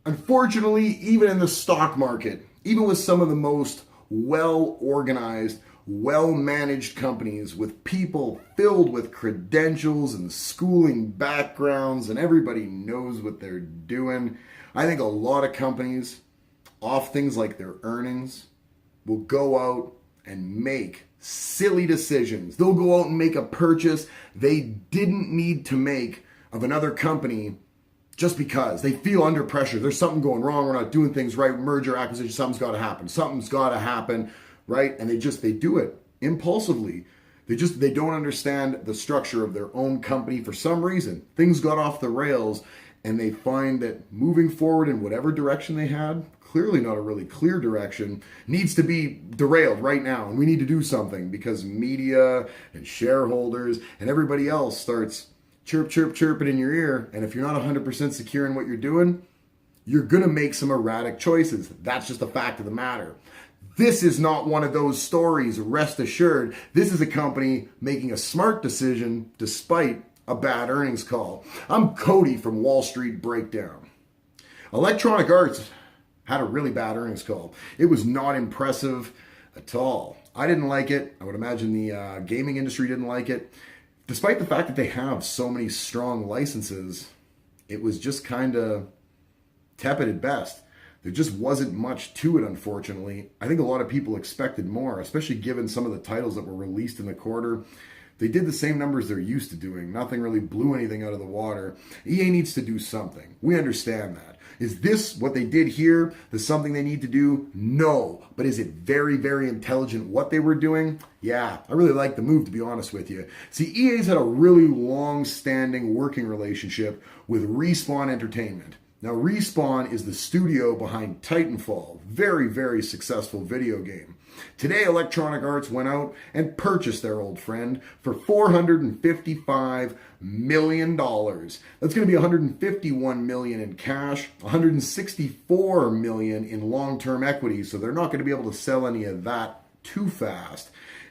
Unfortunately, even in the stock market, even with some of the most well-organized, well-managed companies with people filled with credentials and schooling backgrounds and everybody knows what they're doing, I think a lot of companies, off things like their earnings, will go out and make silly decisions. They'll go out and make a purchase they didn't need to make of another company just because they feel under pressure. There's something going wrong. We're not doing things right. Merger, acquisition, something's got to happen. Something's got to happen, right? And they do it impulsively. They don't understand the structure of their own company for some reason. Things got off the rails and they find that moving forward in whatever direction they had, clearly not a really clear direction, needs to be derailed right now. And we need to do something because media and shareholders and everybody else starts chirping in your ear. And if you're not 100% secure in what you're doing, you're going to make some erratic choices. That's just a fact of the matter. This is not one of those stories, rest assured. This is a company making a smart decision despite a bad earnings call. I'm Cody from Wall Street Breakdown. Electronic Arts had a really bad earnings call. It was not impressive at all. I didn't like it. I would imagine the gaming industry didn't like it. Despite the fact that they have so many strong licenses, it was just kind of tepid at best. There just wasn't much to it, unfortunately. I think a lot of people expected more, especially given some of the titles that were released in the quarter. They did the same numbers they're used to doing. Nothing really blew anything out of the water. EA needs to do something. We understand that. Is this what they did here? Is something they need to do? No. But is it very, very intelligent what they were doing? Yeah, I really like the move, to be honest with you. See, EA's had a really long-standing working relationship with Respawn Entertainment. Now, Respawn is the studio behind TitanFall, very, very successful video game. Today, Electronic Arts went out and purchased their old friend for $455 million. That's going to be $151 million in cash, $164 million in long-term equity, so they're not going to be able to sell any of that too fast.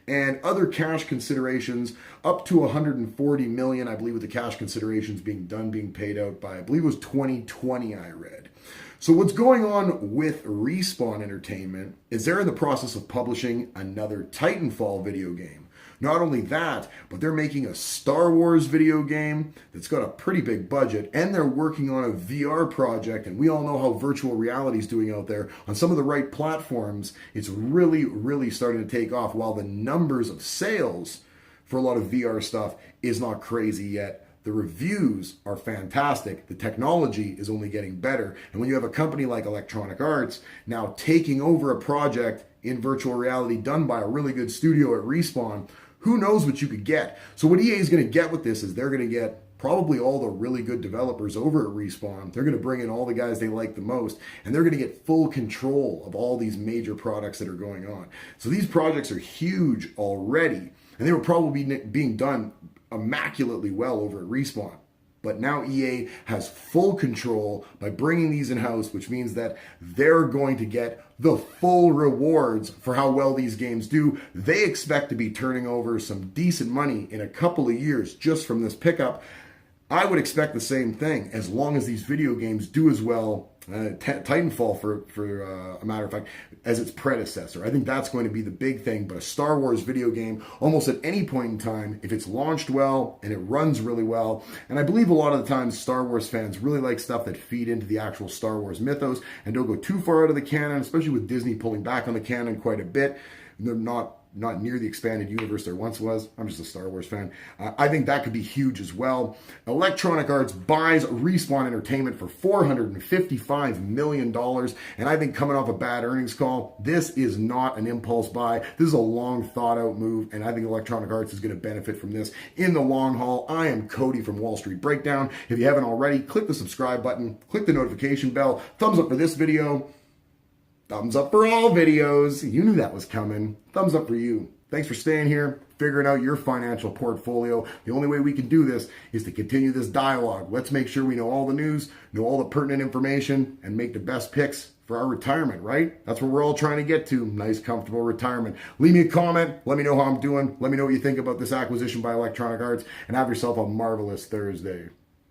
And other cash considerations up to $140 million, I believe, with the cash considerations being paid out by, I believe it was 2020, I read. So what's going on with Respawn Entertainment is they're in the process of publishing another TitanFall video game. Not only that, but they're making a Star Wars video game that's got a pretty big budget, and they're working on a VR project, and we all know how virtual reality is doing out there. On some of the right platforms, it's really, really starting to take off, while the numbers of sales for a lot of VR stuff is not crazy yet. The reviews are fantastic. The technology is only getting better. And when you have a company like Electronic Arts now taking over a project in virtual reality done by a really good studio at Respawn, who knows what you could get? So what EA is going to get with this is they're going to get probably all the really good developers over at Respawn. They're going to bring in all the guys they like the most, and they're going to get full control of all these major products that are going on. So these projects are huge already, and they were probably being done immaculately well over at Respawn. But now EA has full control by bringing these in-house, which means that they're going to get the full rewards for how well these games do. They expect to be turning over some decent money in a couple of years just from this pickup. I would expect the same thing as long as these video games do as well, Titanfall for a matter of fact, as its predecessor. I think that's going to be the big thing. But a Star Wars video game, almost at any point in time, if it's launched well and it runs really well, and I believe a lot of the times Star Wars fans really like stuff that feed into the actual Star Wars mythos and don't go too far out of the canon, especially with Disney pulling back on the canon quite a bit. They're not near the expanded universe there once was. I'm just a Star Wars fan. I think that could be huge as well. Electronic Arts buys Respawn Entertainment for $455 million. And I think coming off a bad earnings call, this is not an impulse buy. This is a long thought out move. And I think Electronic Arts is going to benefit from this in the long haul. I am Cody from Wall Street Breakdown. If you haven't already, click the subscribe button, click the notification bell, thumbs up for this video. Thumbs up for all videos. You knew that was coming. Thumbs up for you. Thanks for staying here, figuring out your financial portfolio. The only way we can do this is to continue this dialogue. Let's make sure we know all the news, know all the pertinent information, and make the best picks for our retirement, right? That's what we're all trying to get to. Nice, comfortable retirement. Leave me a comment. Let me know how I'm doing. Let me know what you think about this acquisition by Electronic Arts, and have yourself a marvelous Thursday.